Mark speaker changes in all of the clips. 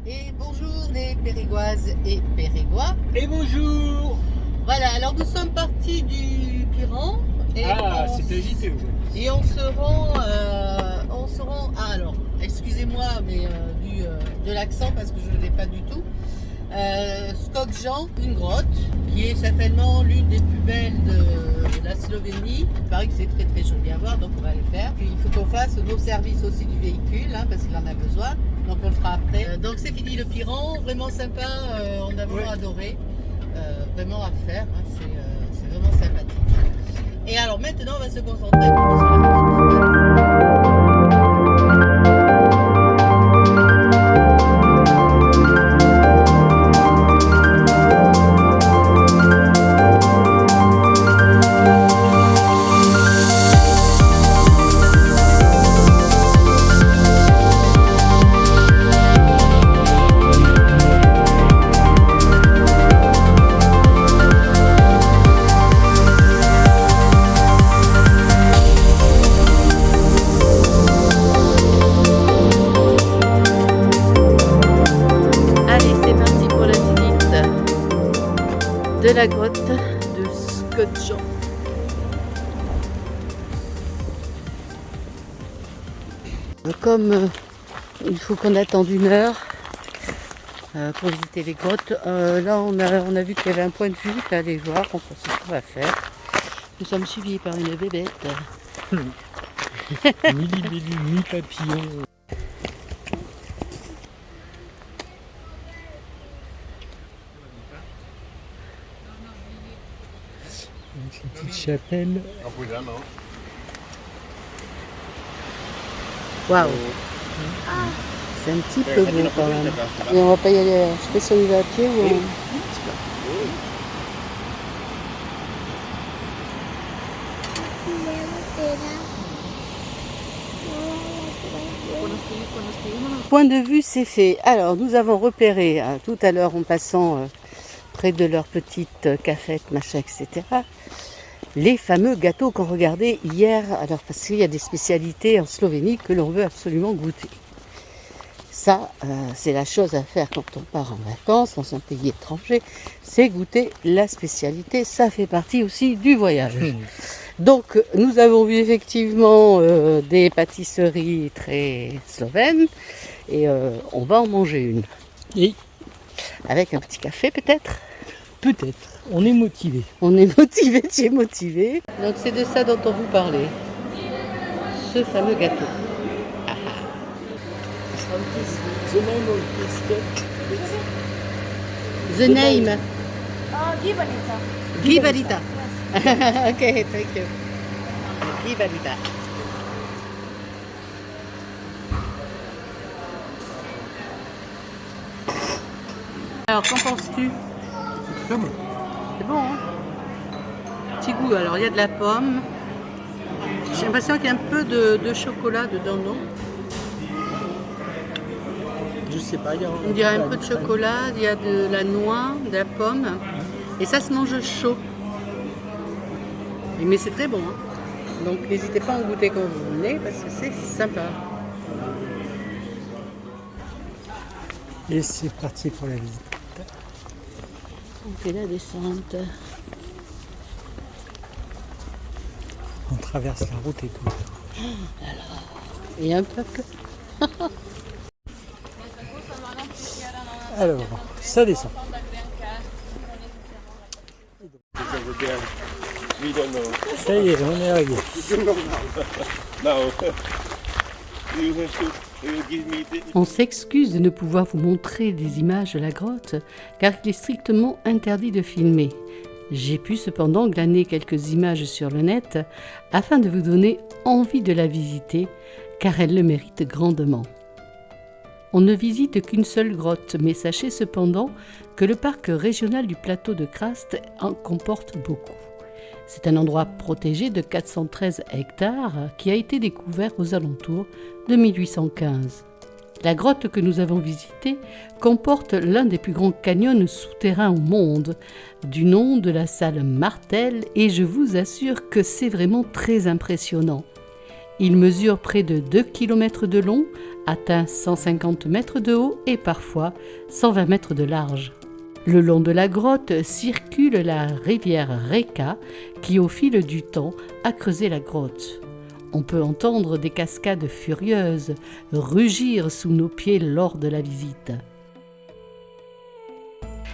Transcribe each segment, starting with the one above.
Speaker 1: Et bonjour les Périguoises et Périguois.
Speaker 2: Et bonjour.
Speaker 1: Voilà, alors nous sommes partis du Piran. Et
Speaker 2: C'est agité aujourd'hui.
Speaker 1: Et on se rend alors, excusez-moi, mais de l'accent parce que je ne l'ai pas du tout. Skopje, une grotte qui est certainement l'une des plus belles de la Slovénie. Il paraît que c'est très très joli à voir, donc on va le faire. Puis il faut qu'on fasse nos services aussi du véhicule, parce qu'il en a besoin. Donc on le fera après. Donc c'est fini le Piran, vraiment sympa, on a vraiment adoré. Vraiment à faire, c'est vraiment sympathique. Et alors maintenant on va se concentrer un peu sur la grotte. De la grotte de Skopje. Comme il faut qu'on attende 1 heure pour visiter les grottes, là on a vu qu'il y avait un point de vue à aller voir, donc c'est ce qu'on va faire. Nous sommes suivis par une bébête.
Speaker 2: Ni libellule, ni papillon. Avec une petite chapelle.
Speaker 1: Waouh! C'est un petit peu beau quand même. Et on va pas y aller, je sais pas si on y va à pied ou en... Point de vue, c'est fait. Alors, nous avons repéré tout à l'heure en passant près de leur petite cafette, machin, etc., les fameux gâteaux qu'on regardait hier. Alors, parce qu'il y a des spécialités en Slovénie que l'on veut absolument goûter. Ça, c'est la chose à faire quand on part en vacances dans un pays étranger, c'est goûter la spécialité. Ça fait partie aussi du voyage. Donc, nous avons vu effectivement des pâtisseries très slovènes et on va en manger une.
Speaker 2: Et
Speaker 1: avec un petit café peut-être.
Speaker 2: peut-être, on est motivé.
Speaker 1: On est motivé, tu es motivé. Donc c'est de ça dont on vous parlait. Ce fameux gâteau. Ah, ah. The name.
Speaker 3: Gibanica.
Speaker 1: Gibarita. Ok, thank you. Gibarita. Alors, qu'en penses-tu?
Speaker 2: C'est bon.
Speaker 1: C'est bon, hein? Petit goût, alors il y a de la pomme. J'ai l'impression qu'il y a un peu de chocolat dedans, non?
Speaker 2: Je sais pas, il y a
Speaker 1: On dirait un peu de chocolat, il y a de la noix, de la pomme. Et ça se mange chaud. Mais c'est très bon, hein? Donc n'hésitez pas à en goûter quand vous venez parce que c'est sympa.
Speaker 2: Et c'est parti pour la visite.
Speaker 1: On fait la descente.
Speaker 2: On traverse la route et tout.
Speaker 1: Et un peuple.
Speaker 2: Alors, ça descend. Ça y est, on est arrivé.
Speaker 1: On s'excuse de ne pouvoir vous montrer des images de la grotte car il est strictement interdit de filmer. J'ai pu cependant glaner quelques images sur le net afin de vous donner envie de la visiter car elle le mérite grandement. On ne visite qu'une seule grotte, mais sachez cependant que le parc régional du plateau de Krast en comporte beaucoup. C'est un endroit protégé de 413 hectares qui a été découvert aux alentours de 1815. La grotte que nous avons visitée comporte l'un des plus grands canyons souterrains au monde, du nom de la salle Martel, et je vous assure que c'est vraiment très impressionnant. Il mesure près de 2 km de long, atteint 150 mètres de haut et parfois 120 mètres de large. Le long de la grotte circule la rivière Reka qui, au fil du temps, a creusé la grotte. On peut entendre des cascades furieuses rugir sous nos pieds lors de la visite.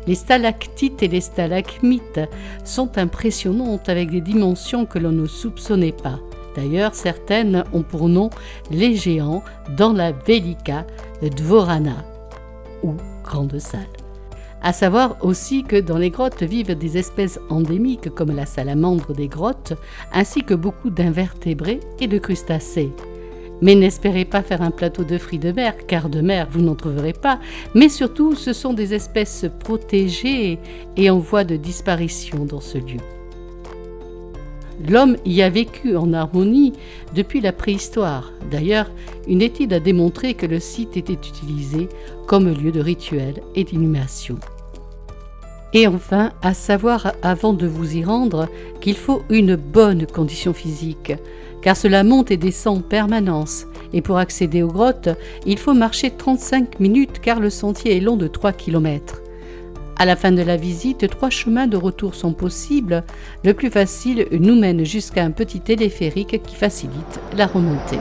Speaker 1: Les stalactites et les stalagmites sont impressionnantes avec des dimensions que l'on ne soupçonnait pas. D'ailleurs, certaines ont pour nom les géants dans la Velika Dvorana ou grande salle. À savoir aussi que dans les grottes vivent des espèces endémiques comme la salamandre des grottes, ainsi que beaucoup d'invertébrés et de crustacés. Mais n'espérez pas faire un plateau de fruits de mer, car de mer vous n'en trouverez pas, mais surtout ce sont des espèces protégées et en voie de disparition dans ce lieu. L'homme y a vécu en harmonie depuis la préhistoire. D'ailleurs, une étude a démontré que le site était utilisé comme lieu de rituel et d'inhumation. Et enfin, à savoir avant de vous y rendre qu'il faut une bonne condition physique, car cela monte et descend en permanence. Et pour accéder aux grottes, il faut marcher 35 minutes car le sentier est long de 3 km. À la fin de la visite, 3 chemins de retour sont possibles. Le plus facile nous mène jusqu'à un petit téléphérique qui facilite la remontée.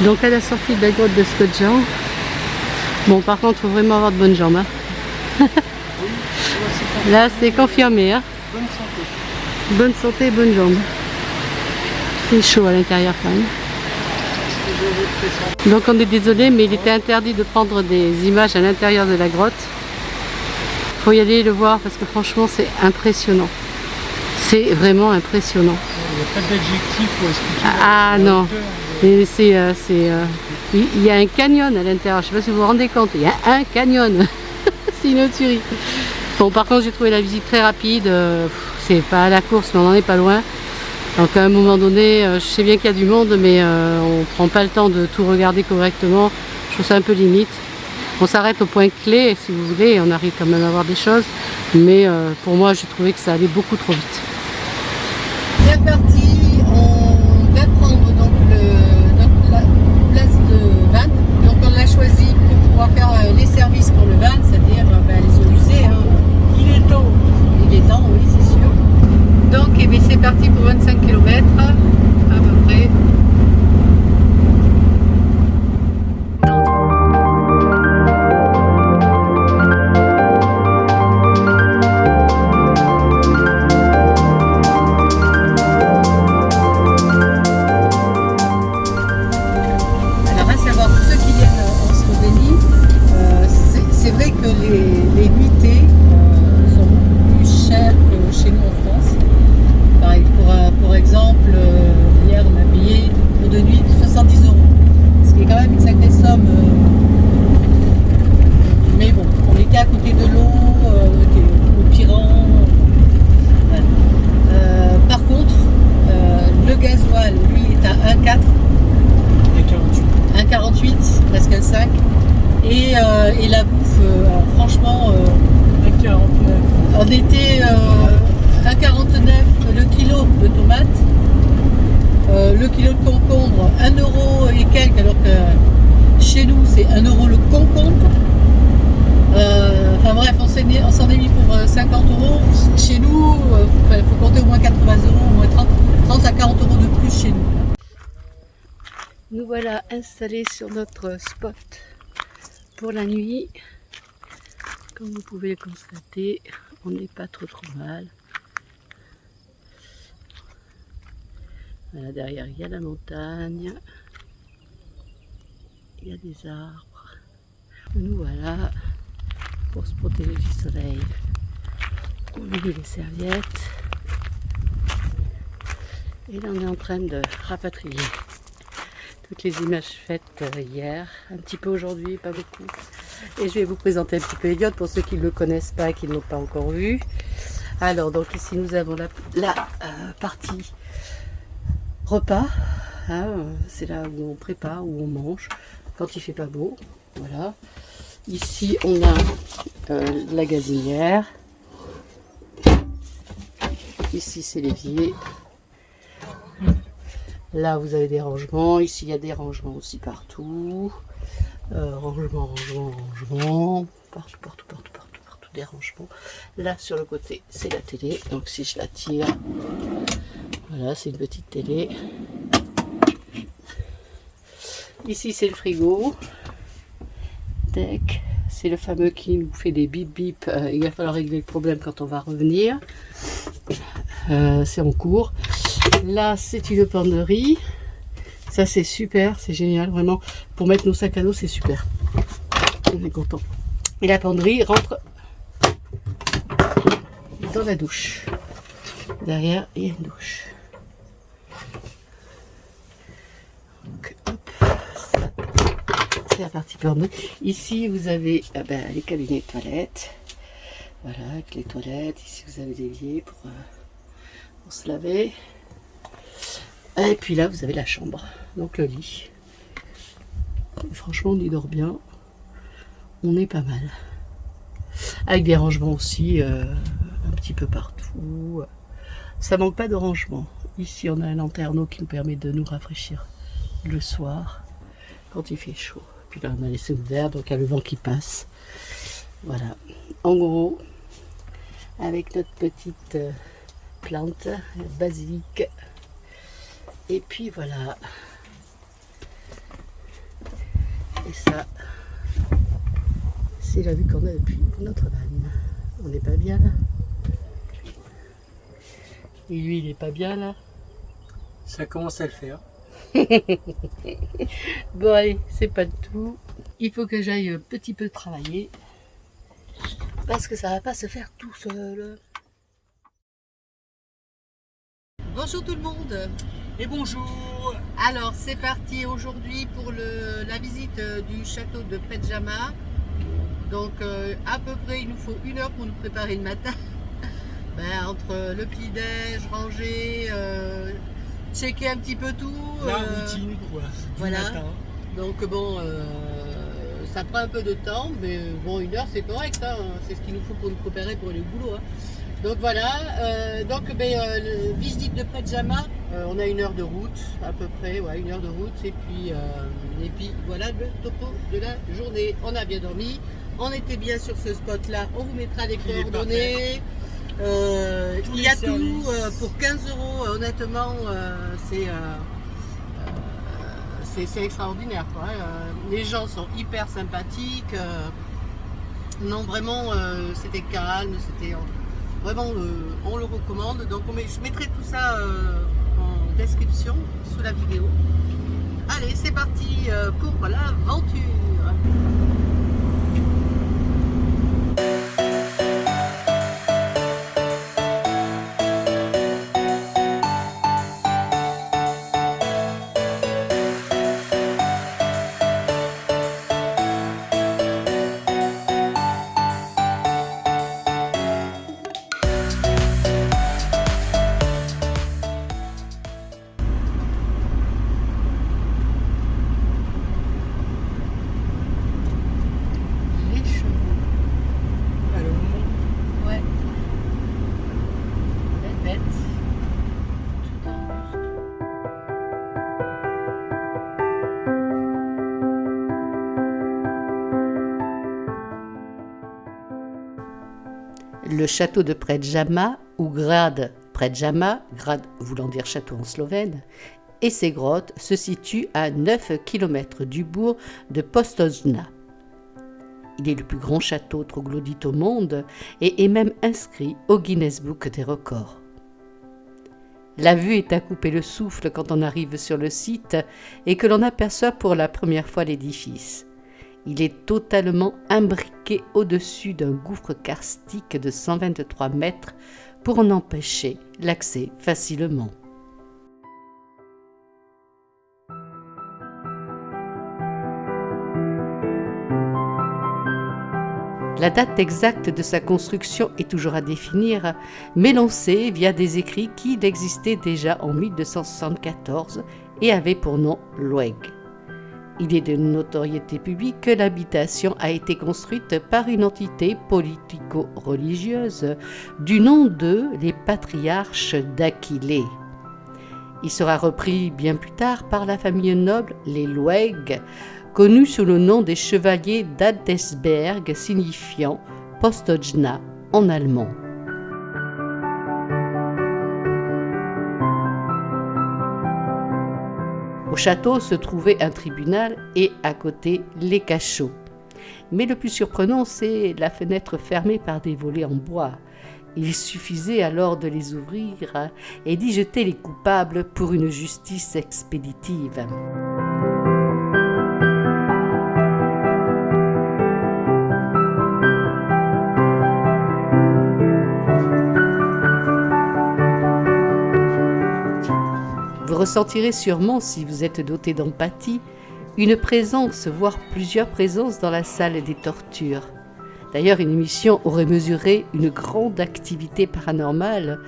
Speaker 1: Donc à la sortie de la grotte de Skodjan, bon par contre il faut vraiment avoir de bonnes jambes. Hein. Là c'est confirmé. Hein.
Speaker 2: Bonne santé.
Speaker 1: Bonne santé et bonnes jambes. C'est chaud à l'intérieur quand même. Donc on est désolé mais il était interdit de prendre des images à l'intérieur de la grotte. Il faut y aller le voir parce que franchement c'est impressionnant. C'est vraiment impressionnant.
Speaker 2: Il n'y a pas d'adjectif pour expliquer.
Speaker 1: Ah non. Et il y a un canyon à l'intérieur, je ne sais pas si vous vous rendez compte, il y a un canyon, c'est une tuerie. Bon par contre j'ai trouvé la visite très rapide, c'est pas à la course mais on n'en est pas loin. Donc à un moment donné, je sais bien qu'il y a du monde mais on ne prend pas le temps de tout regarder correctement, je trouve ça un peu limite. On s'arrête au point clé si vous voulez, on arrive quand même à voir des choses, mais pour moi j'ai trouvé que ça allait beaucoup trop vite. C'est parti, on va prendre donc la place de van. Donc on l'a choisi pour pouvoir faire les services pour le van, c'est-à-dire les eaux usées. Hein.
Speaker 2: Il est temps.
Speaker 1: Il est temps, oui, c'est sûr. Donc c'est parti pour 25 km à peu près. Les nuitées sont beaucoup plus chères que chez nous en France. Pareil, pour exemple, hier on a payé pour 2 nuits 70 €, ce qui est quand même une sacrée somme. Mais bon, on était à côté de l'eau, au Piran. Par contre, le gasoil, lui, est à 1,4. 1,48, presque 1,5. Et la bouffe, franchement,
Speaker 2: 1,49.
Speaker 1: on était 1,49 le kilo de tomates, le kilo de concombre 1 € et quelques, alors que chez nous c'est 1 € le concombre. Enfin bref, on s'en est mis pour 50 €. Chez nous, il faut compter au moins 80 €, au moins 30 à 40 € de plus chez nous. Nous voilà installés sur notre spot pour la nuit. Comme vous pouvez le constater, on n'est pas trop mal. Voilà, derrière il y a la montagne, il y a des arbres. Nous voilà pour se protéger du soleil. On a mis les serviettes et là on est en train de rapatrier toutes les images faites hier, un petit peu aujourd'hui, pas beaucoup. Et je vais vous présenter un petit peu Elliott pour ceux qui ne le connaissent pas et qui ne l'ont pas encore vu. Alors donc ici nous avons la partie repas, hein, c'est là où on prépare, où on mange. quand il fait pas beau. Voilà. Ici, on a la gazinière. Ici, c'est l'évier. Là, vous avez des rangements. Ici, il y a des rangements aussi partout. Rangement. Partout, des rangements. Là, sur le côté, c'est la télé. Donc, si je la tire, voilà, c'est une petite télé. Ici, c'est le frigo. Tac. C'est le fameux qui nous fait des bip bip. Il va falloir régler le problème quand on va revenir. C'est en cours. Là, c'est une penderie. Ça, c'est super, c'est génial, vraiment. Pour mettre nos sacs à dos, c'est super. On est content. Et la penderie rentre dans la douche. Derrière, il y a une douche. Donc, hop, ça, c'est la partie penderie. Ici, vous avez les cabinets de toilettes. Voilà, avec les toilettes. Ici, vous avez l'évier pour se laver. Et puis là, vous avez la chambre, donc le lit. Et franchement, on y dort bien. On est pas mal. Avec des rangements aussi, un petit peu partout. Ça manque pas de rangement. Ici, on a un lanterneau qui nous permet de nous rafraîchir le soir, quand il fait chaud. Puis là, on a laissé ouvert, donc il y a le vent qui passe. Voilà. En gros, avec notre petite plante basilic. Et puis voilà. Et ça, c'est la vue qu'on a depuis Notre-Dame. On n'est pas bien là. Et lui, il n'est pas bien là.
Speaker 2: Ça commence à le faire.
Speaker 1: Bon allez, c'est pas de tout. Il faut que j'aille un petit peu travailler. Parce que ça va pas se faire tout seul. Bonjour tout le monde.
Speaker 2: Et bonjour.
Speaker 1: Alors c'est parti aujourd'hui pour la visite du château de Predjama. Donc à peu près il nous faut 1 heure pour nous préparer le matin. Entre le petit-déj, ranger, checker un petit peu tout.
Speaker 2: La routine quoi.
Speaker 1: Voilà.
Speaker 2: Matin.
Speaker 1: Donc bon, ça prend un peu de temps, mais bon 1 heure c'est correct. Hein. C'est ce qu'il nous faut pour nous préparer pour aller au boulot. Hein. Donc voilà, visite de Predjama, on a 1 heure de route à peu près, ouais, 1 heure de route et puis voilà le topo de la journée. On a bien dormi, on était bien sur ce spot là, on vous mettra les coordonnées, il y a tout pour 15 €, honnêtement c'est extraordinaire quoi. Les gens sont hyper sympathiques, non vraiment c'était calme, c'était... Vraiment, on le recommande. Donc, je mettrai tout ça en description sous la vidéo. Allez, c'est parti pour l'aventure. Le château de Predjama, ou Grad Predjama, Grad voulant dire château en slovène, et ses grottes se situent à 9 km du bourg de Postojna. Il est le plus grand château troglodyte au monde et est même inscrit au Guinness Book des records. La vue est à couper le souffle quand on arrive sur le site et que l'on aperçoit pour la première fois l'édifice. Il est totalement imbriqué au-dessus d'un gouffre karstique de 123 mètres pour en empêcher l'accès facilement. La date exacte de sa construction est toujours à définir, mais l'on sait via des écrits qu'il existait déjà en 1274 et avait pour nom Loeg. Il est de notoriété publique que l'habitation a été construite par une entité politico-religieuse du nom de les patriarches d'Aquilée. Il sera repris bien plus tard par la famille noble, les Loeg, connus sous le nom des chevaliers d'Adelsberg, signifiant Postojna en allemand. Au château se trouvait un tribunal et à côté les cachots. Mais le plus surprenant, c'est la fenêtre fermée par des volets en bois. Il suffisait alors de les ouvrir et d'y jeter les coupables pour une justice expéditive. Vous ressentirez sûrement, si vous êtes doté d'empathie, une présence, voire plusieurs présences dans la salle des tortures. D'ailleurs, une émission aurait mesuré une grande activité paranormale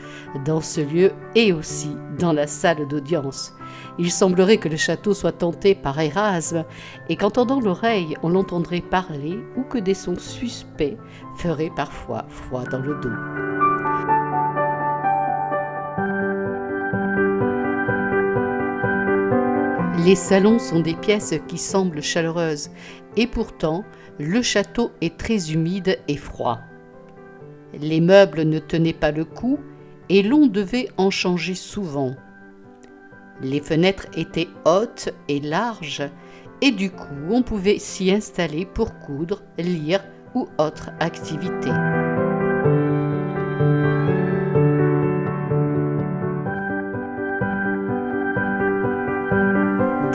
Speaker 1: dans ce lieu et aussi dans la salle d'audience. Il semblerait que le château soit hanté par Érasme et qu'en tendant l'oreille, on l'entendrait parler ou que des sons suspects feraient parfois froid dans le dos. Les salons sont des pièces qui semblent chaleureuses et pourtant, le château est très humide et froid. Les meubles ne tenaient pas le coup et l'on devait en changer souvent. Les fenêtres étaient hautes et larges et du coup, on pouvait s'y installer pour coudre, lire ou autre activité.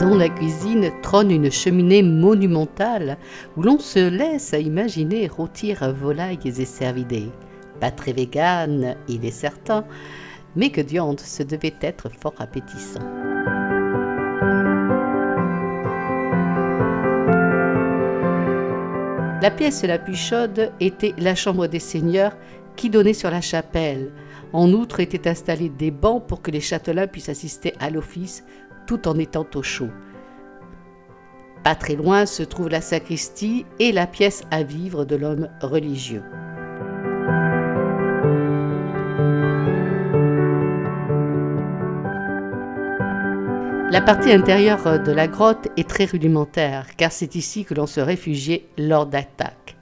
Speaker 1: Dans la cuisine trône une cheminée monumentale où l'on se laisse imaginer rôtir volailles et cervidés. Pas très végane, il est certain, mais que viande, ce devait être fort appétissant. La pièce la plus chaude était la chambre des seigneurs qui donnait sur la chapelle. En outre, étaient installés des bancs pour que les châtelains puissent assister à l'office tout en étant au chaud. Pas très loin se trouve la sacristie et la pièce à vivre de l'homme religieux. La partie intérieure de la grotte est très rudimentaire, car c'est ici que l'on se réfugiait lors d'attaques.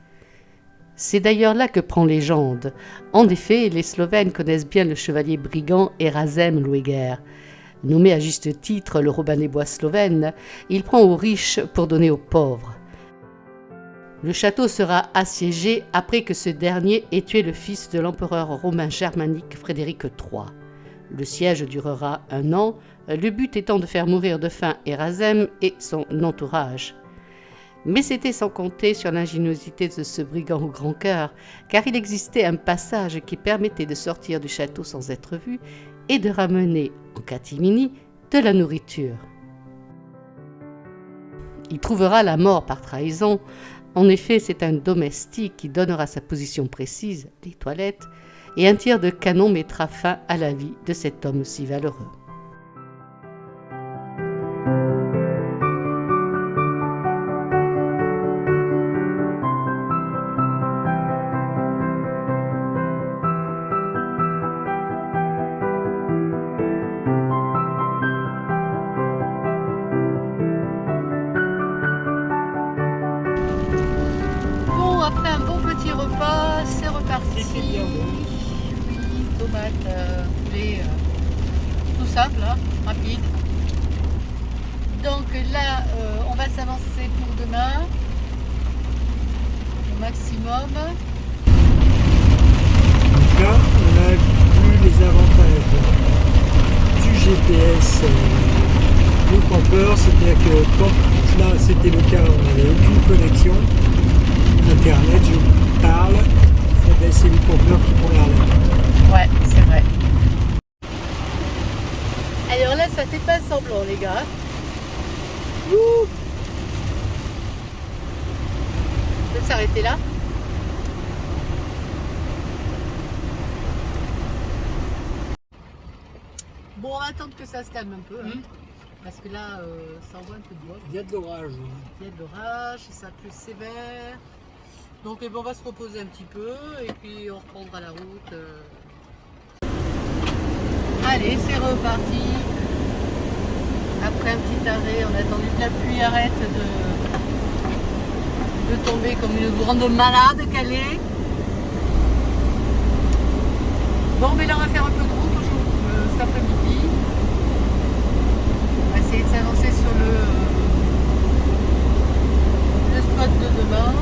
Speaker 1: C'est d'ailleurs là que prend légende. En effet, les Slovènes connaissent bien le chevalier brigand Erasem Lueger. Nommé à juste titre le Robin des Bois slovène, il prend aux riches pour donner aux pauvres. Le château sera assiégé après que ce dernier ait tué le fils de l'empereur romain germanique Frédéric III. Le siège durera 1 an, le but étant de faire mourir de faim Erasem et son entourage. Mais c'était sans compter sur l'ingéniosité de ce brigand au grand cœur, car il existait un passage qui permettait de sortir du château sans être vu et de ramener, en catimini, de la nourriture. Il trouvera la mort par trahison. En effet, c'est un domestique qui donnera sa position précise, les toilettes, et un tir de canon mettra fin à la vie de cet homme si valeureux. Après un bon petit repas, c'est reparti. Oui, tomates, poulet, tout simple, hein, rapide. Donc là, on va s'avancer pour demain, au maximum.
Speaker 2: Donc là, on a vu les avantages du GPS au campeur, c'est-à-dire que quand là c'était le cas, on n'avait aucune connexion Internet, je parle, c'est le campeur qui prend la relève.
Speaker 1: Ouais, c'est vrai. Alors là, ça fait pas semblant, les gars. Ouh. Je vais s'arrêter là. Bon, on va attendre que ça se calme un peu. Hein. Parce que là, ça envoie un peu de bois.
Speaker 2: Il y a de l'orage.
Speaker 1: Il y a de l'orage, ça pleut sévère. Donc on va se reposer un petit peu et puis on reprendra la route. Allez, c'est reparti. Après un petit arrêt, on a attendu que la pluie arrête de tomber comme une grande malade qu'elle est. Bon, mais là on va faire un peu de route aujourd'hui, cet après-midi. On va essayer de s'avancer sur le spot de demain.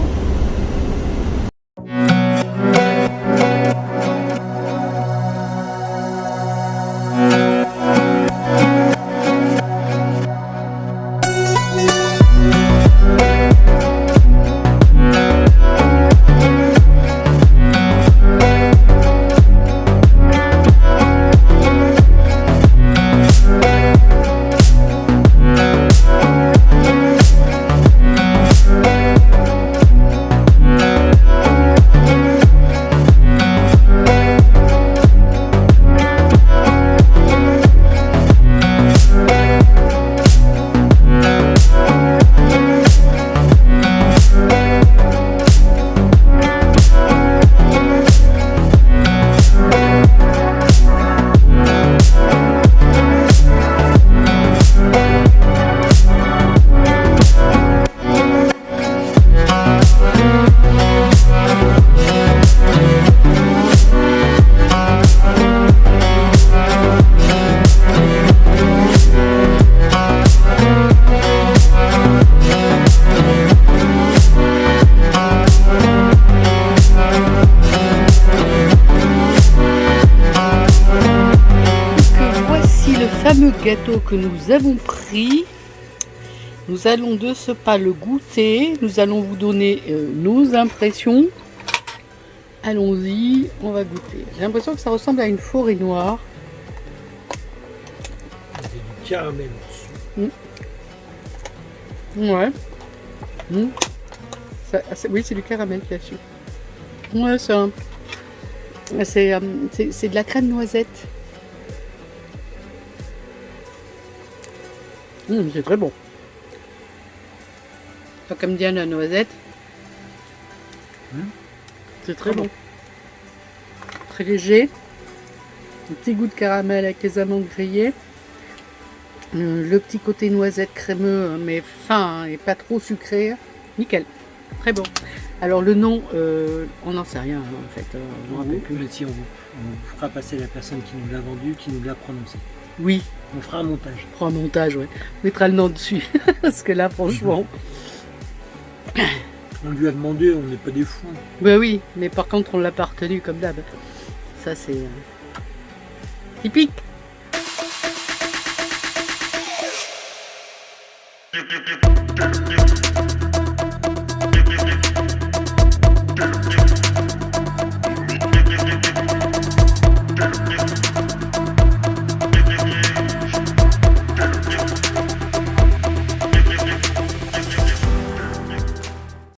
Speaker 1: Fameux gâteau que nous avons pris, nous allons de ce pas le goûter, nous allons vous donner nos impressions. Allons-y, on va goûter. J'ai l'impression que ça ressemble à une forêt noire.
Speaker 2: Il y a du caramel dessus.
Speaker 1: Ouais. Oui, c'est du caramel qu'il y a dessus. Ouais, c'est de la crème noisette. C'est très bon. Pas comme dit la noisette. C'est très bon. Très léger. Un petit goût de caramel avec les amandes grillées. Le petit côté noisette crémeux, mais fin et pas trop sucré. Nickel. Très bon. Alors le nom, on n'en sait rien en fait. On ne rappelle plus.
Speaker 2: Si on vous fera passer la personne qui nous l'a vendu, qui nous l'a prononcé.
Speaker 1: Oui.
Speaker 2: On fera un montage.
Speaker 1: On fera un montage, ouais. On mettra le nom dessus. Parce que là, franchement.
Speaker 2: On lui a demandé, on n'est pas des fous.
Speaker 1: Ben oui, mais par contre, on l'a pas retenu comme d'hab. Ça, c'est typique.